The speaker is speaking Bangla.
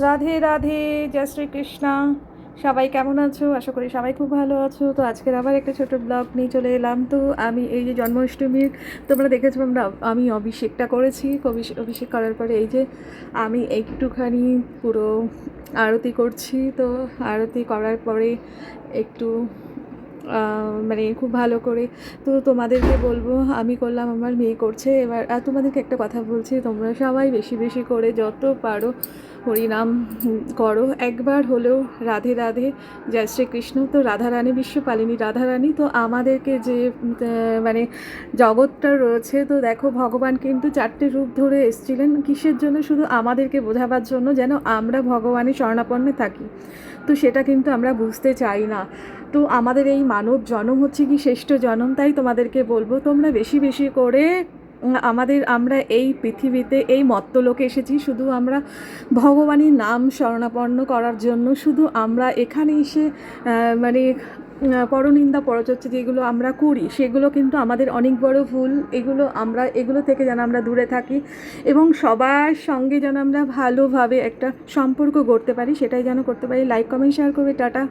রাধে রাধে, জয় শ্রীকৃষ্ণ। সবাই কেমন আছো? আশা করি সবাই খুব ভালো আছো। তো আজকের আবার একটা ছোট ব্লগ নিয়ে চলে এলাম। তো আমি এই যে জন্মাষ্টমীর, তোমরা দেখেছো আমি অভিষেকটা করেছি। অভিষেক করার পরে এই যে আমি একটুখানি পুরো আরতি করছি। তো আরতি করার পরে একটু মানে খুব ভালো করে তো তোমাদেরকে বলবো, আমি করলাম, আমার মেয়ে করছে। এবার তোমাদেরকে একটা কথা বলছি, তোমরা সবাই বেশি বেশি করে যত পারো হরিনাম করো, একবার হলেও রাধে রাধে, জয় শ্রীকৃষ্ণ। তো রাধারানী বিশ্বপালিনী রাধারানী তো আমাদেরকে যে মানে জগৎটা রয়েছে, তো দেখো ভগবান কিন্তু 4টে রূপ ধরে এসেছিলেন কিসের জন্য? শুধু আমাদেরকে বোঝাবার জন্য, যেন আমরা ভগবানের শরণাপন্নে থাকি। তো সেটা কিন্তু আমরা বুঝতে চাই না। তো আমাদের এই মানব জন্ম হচ্ছে কি শ্রেষ্ঠ জন্ম, তাই তোমাদেরকে বলবো তোমরা বেশি বেশি করে আমরা এই পৃথিবীতে এই মর্ত্যলোকে এসেছি শুধু আমরা ভগবানের নাম শরণাপন্ন করার জন্য। শুধু আমরা এখানে এসে মানে পরনিন্দা পরচর্চা যেগুলো আমরা করি, সেগুলো কিন্তু আমাদের অনেক বড় ভুল। এগুলো থেকে যেন আমরা দূরে থাকি এবং সবার সঙ্গে যেন আমরা ভালোভাবে একটা সম্পর্ক গড়তে পারি, সেটাই যেন করতে পারি। লাইক কমেন্ট শেয়ার করবে। টাটা।